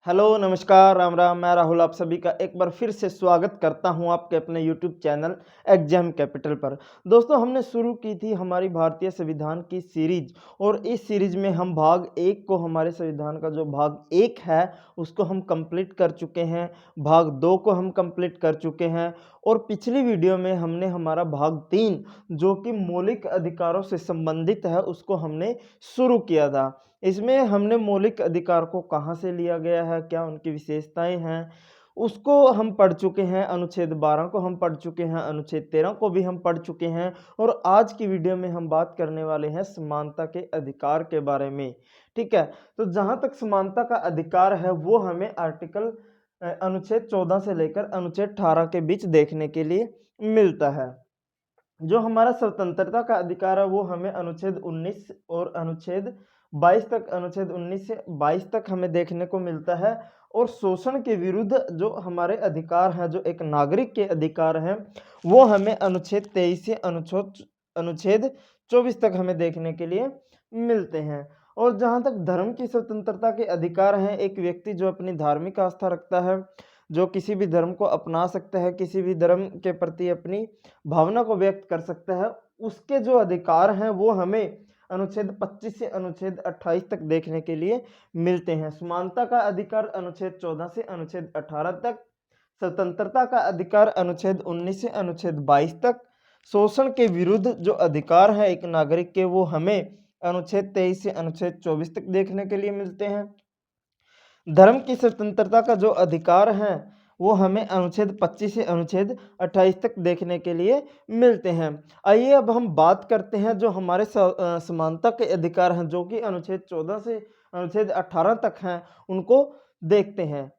Hello नमस्कार राम राम। मैं राहुल आप सभी का एक बार फिर से स्वागत करता हूं आपके अपने यूट्यूब चैनल एग्जाम कैपिटल पर। दोस्तों हमने शुरू की थी हमारी भारतीय संविधान की सीरीज और इस सीरीज में हम भाग एक को हमारे संविधान का जो भाग एक है उसको हम कंप्लीट कर चुके हैं, भाग दो को हम कंप्लीट कर चुके हैं और पिछली वीडियो में हमने हमारा भाग तीन जो कि मौलिक अधिकारों से संबंधित है उसको हमने शुरू किया था। इसमें हमने मौलिक अधिकार को कहाँ से लिया गया है, क्या उनकी विशेषताएं हैं, उसको हम पढ़ चुके हैं। अनुच्छेद 12 को हम पढ़ चुके हैं, अनुच्छेद 13 को भी हम पढ़ चुके हैं और आज की वीडियो में हम बात करने वाले हैं समानता के अधिकार के बारे में। ठीक है, तो जहाँ तक समानता का अधिकार है वो हमें आर्टिकल अनुच्छेद 14 से लेकर अनुच्छेद 18 के बीच देखने के लिए मिलता है। जो हमारा स्वतंत्रता का अधिकार है वो हमें अनुच्छेद 19 और अनुच्छेद 22 तक, अनुच्छेद 19 से 22 तक हमें देखने को मिलता है। और शोषण के विरुद्ध जो हमारे अधिकार हैं, जो एक नागरिक के अधिकार हैं, वो हमें अनुच्छेद 23 से अनुच्छेद 24 तक हमें देखने के लिए मिलते हैं। और जहाँ तक धर्म की स्वतंत्रता के अधिकार हैं, एक व्यक्ति जो अपनी धार्मिक आस्था रखता है, जो किसी भी धर्म को अपना सकता है, किसी भी धर्म के प्रति अपनी भावना को व्यक्त कर सकता है, उसके जो अधिकार हैं वो हमें अनुच्छेद 25 से अनुच्छेद 28 तक देखने के लिए मिलते हैं। समानता का अधिकार अनुच्छेद 14 से अनुच्छेद 18 तक, स्वतंत्रता का अधिकार अनुच्छेद 19 से अनुच्छेद 22 तक, शोषण के विरुद्ध जो अधिकार है एक नागरिक के वो हमें अनुच्छेद 23 से अनुच्छेद 24 तक देखने के लिए मिलते हैं। धर्म की स्वतंत्रता का जो अधिकार है वो हमें अनुच्छेद 25 से अनुच्छेद 28 तक देखने के लिए मिलते हैं। आइए अब हम बात करते हैं जो हमारे समानता के अधिकार हैं जो कि अनुच्छेद 14 से अनुच्छेद 18 तक हैं, उनको देखते हैं।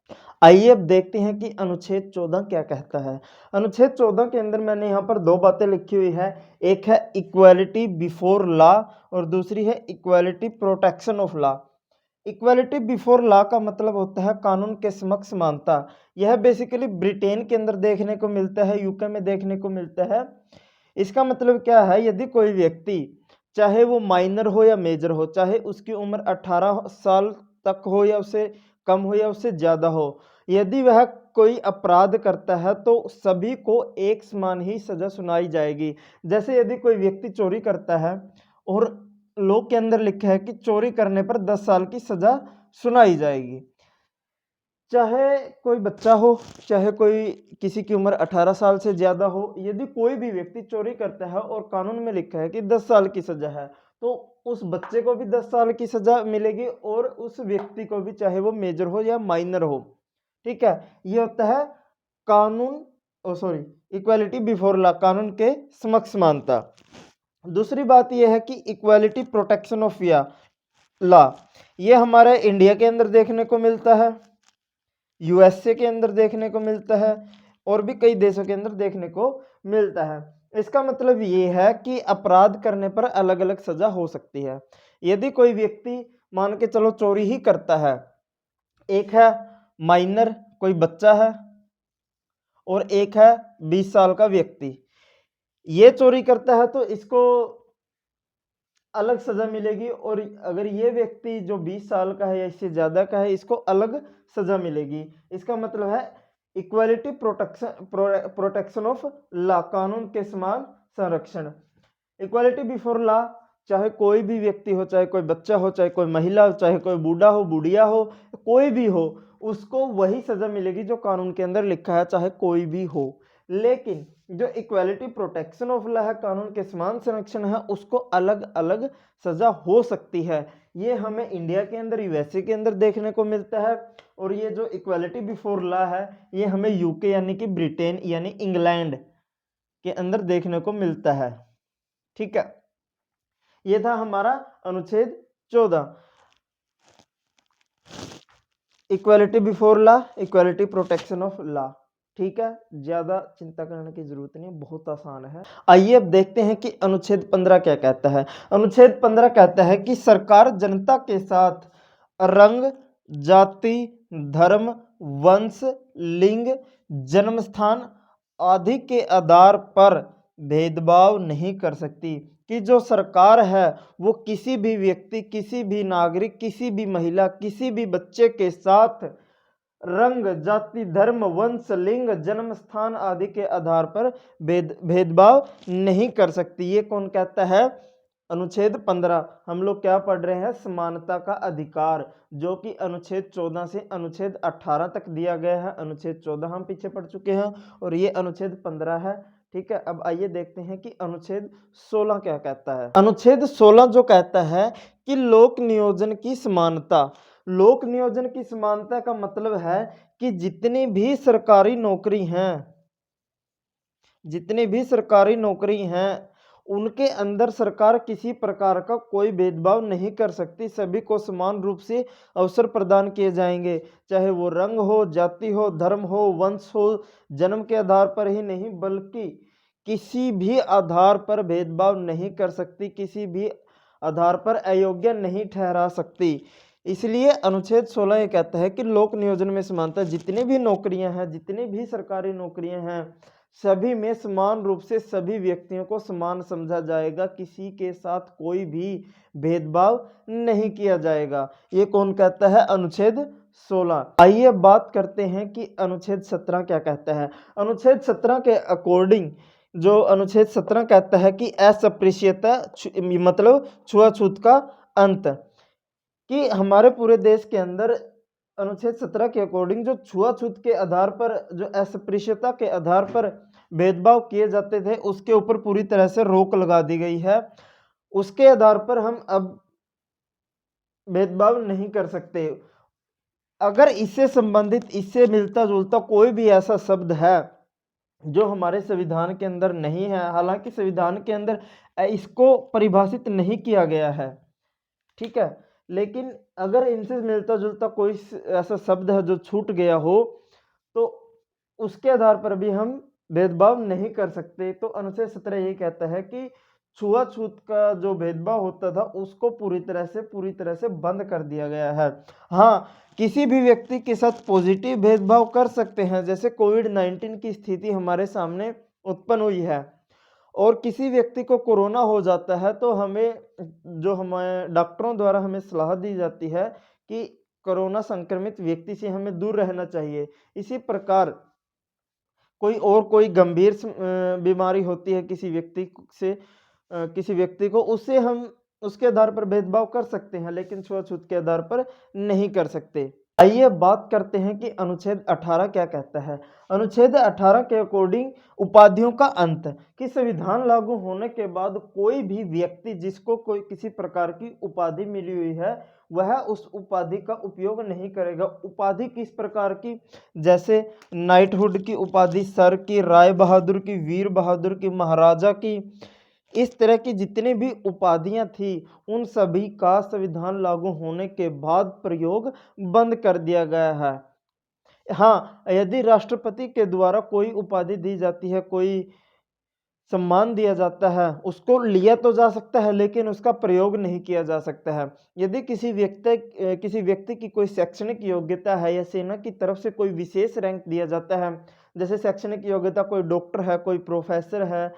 आइए अब देखते हैं कि अनुच्छेद 14 क्या कहता है। अनुच्छेद 14 के अंदर मैंने यहाँ पर दो बातें लिखी हुई है, एक है इक्वालिटी बिफोर लॉ और दूसरी है equality protection of law. Equality before law का मतलब होता है कानून के समक्ष समानता। यह बेसिकली ब्रिटेन के अंदर देखने को मिलता है, यूके में देखने को मिलता है। इसका मतलब क्या है, यदि कोई व्यक्ति चाहे वो माइनर हो या मेजर हो, चाहे उसकी उम्र 18 साल तक हो या उससे कम हो या उससे ज़्यादा हो, यदि वह कोई अपराध करता है तो सभी को एक समान ही सज़ा सुनाई जाएगी। जैसे यदि कोई व्यक्ति चोरी करता है और लॉ के अंदर लिखा है कि चोरी करने पर 10 साल की सजा सुनाई जाएगी, चाहे कोई बच्चा हो, चाहे कोई किसी की उम्र 18 साल से ज़्यादा हो, यदि कोई भी व्यक्ति चोरी करता है और कानून में लिखा है कि 10 साल की सज़ा है तो उस बच्चे को भी 10 साल की सज़ा मिलेगी और उस व्यक्ति को भी, चाहे वो मेजर हो या माइनर हो। ठीक है, ये होता है इक्वालिटी बिफोर लॉ, कानून के समक्ष समानता। दूसरी बात यह है कि इक्वालिटी प्रोटेक्शन ऑफ लॉ, ये हमारे इंडिया के अंदर देखने को मिलता है, यूएसए के अंदर देखने को मिलता है और भी कई देशों के अंदर देखने को मिलता है। इसका मतलब ये है कि अपराध करने पर अलग अलग सजा हो सकती है। यदि कोई व्यक्ति मान के चलो चोरी ही करता है, एक है माइनर कोई बच्चा है और एक है 20 साल का व्यक्ति, ये चोरी करता है तो इसको अलग सजा मिलेगी और अगर ये व्यक्ति जो 20 साल का है या इससे ज़्यादा का है इसको अलग सजा मिलेगी। इसका मतलब है इक्वालिटी प्रोटेक्शन ऑफ लॉ, कानून के समान संरक्षण। इक्वालिटी बिफोर लॉ, चाहे कोई भी व्यक्ति हो, चाहे कोई बच्चा हो, चाहे कोई महिला हो, चाहे कोई बूढ़ा हो, बुढ़िया हो, कोई भी हो, उसको वही सजा मिलेगी जो कानून के अंदर लिखा है, चाहे कोई भी हो। लेकिन जो इक्वालिटी प्रोटेक्शन ऑफ लॉ है, कानून के समान संरक्षण है, उसको अलग अलग सजा हो सकती है। ये हमें इंडिया के अंदर, यूएसए के अंदर देखने को मिलता है। और ये जो इक्वालिटी बिफोर लॉ है ये हमें यूके यानी कि ब्रिटेन यानी इंग्लैंड के अंदर देखने को मिलता है। ठीक है, ये था हमारा अनुच्छेद 14, equality before law, equality protection of law. ठीक है, ज्यादा चिंता करने की जरूरत नहीं, बहुत आसान है। आइए अब देखते हैं कि अनुच्छेद 15 क्या कहता है। अनुच्छेद 15 कहता है कि सरकार जनता के साथ रंग, जाति, धर्म, वंश, लिंग, जन्म स्थान आदि के आधार पर भेदभाव नहीं कर सकती। कि जो सरकार है वो किसी भी व्यक्ति, किसी भी नागरिक, किसी भी महिला, किसी भी बच्चे के साथ रंग, जाति, धर्म, वंश, लिंग, जन्म स्थान आदि के आधार पर भेदभाव नहीं कर सकती। ये कौन कहता है? अनुच्छेद 15। हम लोग क्या पढ़ रहे हैं? समानता का अधिकार, जो कि अनुच्छेद 14 से अनुच्छेद 18 तक दिया गया है। अनुच्छेद 14 हम पीछे पढ़ चुके हैं और ये अनुच्छेद 15 है। ठीक है, अब आइए देखते हैं कि अनुच्छेद 16 क्या कहता है। अनुच्छेद 16 जो कहता है कि लोक नियोजन की समानता। लोक नियोजन की समानता का मतलब है कि जितनी भी सरकारी नौकरी हैं, जितनी भी सरकारी नौकरी हैं, उनके अंदर सरकार किसी प्रकार का कोई भेदभाव नहीं कर सकती। सभी को समान रूप से अवसर प्रदान किए जाएंगे, चाहे वो रंग हो, जाति हो, धर्म हो, वंश हो, जन्म के आधार पर ही नहीं बल्कि किसी भी आधार पर भेदभाव नहीं कर सकती, किसी भी आधार पर अयोग्य नहीं ठहरा सकती। इसलिए अनुच्छेद 16 ये कहता है कि लोक नियोजन में समानता, जितनी भी नौकरियां हैं, जितनी भी सरकारी नौकरियां हैं, सभी में समान रूप से सभी व्यक्तियों को समान समझा जाएगा, किसी के साथ कोई भी भेदभाव नहीं किया जाएगा। ये कौन कहता है? अनुच्छेद 16। आइए बात करते हैं कि अनुच्छेद 17 क्या कहता है। अनुच्छेद 17 के अकॉर्डिंग, जो अनुच्छेद 17 कहता है कि अस्पृश्यता मतलब छुआछूत का अंत, कि हमारे पूरे देश के अंदर अनुच्छेद 17 के अकॉर्डिंग जो छुआछूत के आधार पर, जो अस्पृश्यता के आधार पर भेदभाव किए जाते थे, उसके ऊपर पूरी तरह से रोक लगा दी गई है। उसके आधार पर हम अब भेदभाव नहीं कर सकते। अगर इससे संबंधित, इससे मिलता जुलता कोई भी ऐसा शब्द है जो हमारे संविधान के अंदर नहीं है, हालांकि संविधान के अंदर इसको परिभाषित नहीं किया गया है, ठीक है, लेकिन अगर इनसे मिलता जुलता कोई ऐसा शब्द है जो छूट गया हो, तो उसके आधार पर भी हम भेदभाव नहीं कर सकते। तो अनुच्छेद 17 यही कहता है कि छुआछूत का जो भेदभाव होता था उसको पूरी तरह से बंद कर दिया गया है। हाँ, किसी भी व्यक्ति के साथ पॉजिटिव भेदभाव कर सकते हैं, जैसे कोविड-19 की स्थिति हमारे सामने उत्पन्न हुई है और किसी व्यक्ति को कोरोना हो जाता है, तो हमें, जो हमें डॉक्टरों द्वारा हमें सलाह दी जाती है कि कोरोना संक्रमित व्यक्ति से हमें दूर रहना चाहिए। इसी प्रकार कोई गंभीर बीमारी होती है किसी व्यक्ति से, किसी व्यक्ति को, उससे हम उसके आधार पर भेदभाव कर सकते हैं, लेकिन छुआछूत के आधार पर नहीं कर सकते। आइए बात करते हैं कि अनुच्छेद 18 क्या कहता है। अनुच्छेद 18 के अकॉर्डिंग उपाधियों का अंत, कि संविधान लागू होने के बाद कोई भी व्यक्ति जिसको कोई किसी प्रकार की उपाधि मिली हुई है, वह उस उपाधि का उपयोग नहीं करेगा। उपाधि किस प्रकार की? जैसे नाइटहुड की उपाधि, सर की, राय बहादुर की, वीर बहादुर की, महाराजा की, इस तरह की जितनी भी उपाधियां थी, उन सभी का संविधान लागू होने के बाद प्रयोग बंद कर दिया गया है। हाँ, यदि राष्ट्रपति के द्वारा कोई उपाधि दी जाती है, कोई सम्मान दिया जाता है, उसको लिया तो जा सकता है लेकिन उसका प्रयोग नहीं किया जा सकता है। यदि किसी व्यक्ति की कोई शैक्षणिक योग्यता है या सेना की तरफ से कोई विशेष रैंक दिया जाता है, जैसे शैक्षणिक योग्यता कोई डॉक्टर है, कोई प्रोफेसर है,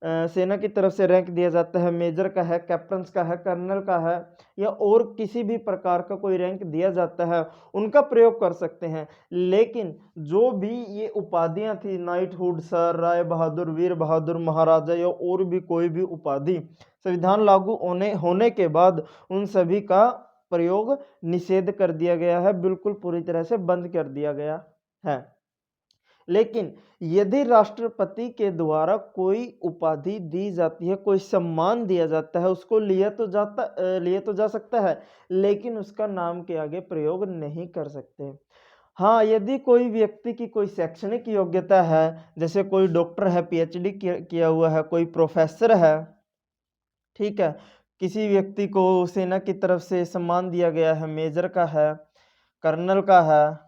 सेना की तरफ से रैंक दिया जाता है, मेजर का है, कैप्टन का है, कर्नल का है, या और किसी भी प्रकार का कोई रैंक दिया जाता है, उनका प्रयोग कर सकते हैं। लेकिन जो भी ये उपाधियां थी, नाइटहुड, सर, राय बहादुर, वीर बहादुर, महाराजा या और भी कोई भी उपाधि, संविधान लागू होने के बाद उन सभी का प्रयोग निषेध कर दिया गया है, बिल्कुल पूरी तरह से बंद कर दिया गया है। लेकिन यदि राष्ट्रपति के द्वारा कोई उपाधि दी जाती है, कोई सम्मान दिया जाता है, उसको लिया तो जा सकता है, लेकिन उसका नाम के आगे प्रयोग नहीं कर सकते। हाँ, यदि कोई व्यक्ति की कोई शैक्षणिक योग्यता है, जैसे कोई डॉक्टर है, पीएचडी किया हुआ है, कोई प्रोफेसर है, ठीक है, किसी व्यक्ति को सेना की तरफ से सम्मान दिया गया है, मेजर का है, कर्नल का है,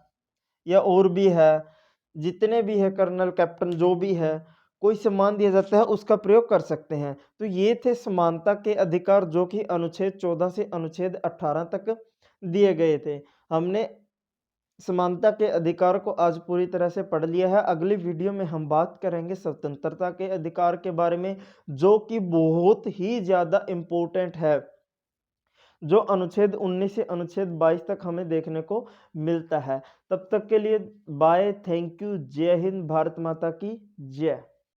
या और भी है, जितने भी है, कर्नल, कैप्टन, जो भी है, कोई सम्मान दिया जाता है, उसका प्रयोग कर सकते हैं। तो ये थे समानता के अधिकार, जो कि अनुच्छेद 14 से अनुच्छेद 18 तक दिए गए थे। हमने समानता के अधिकार को आज पूरी तरह से पढ़ लिया है। अगली वीडियो में हम बात करेंगे स्वतंत्रता के अधिकार के बारे में, जो कि बहुत ही ज़्यादा इम्पोर्टेंट है। जो अनुच्छेद 19 से अनुच्छेद 22 तक हमें देखने को मिलता है। तब तक के लिए बाय, थैंक यू, जय हिंद, भारत माता की जय।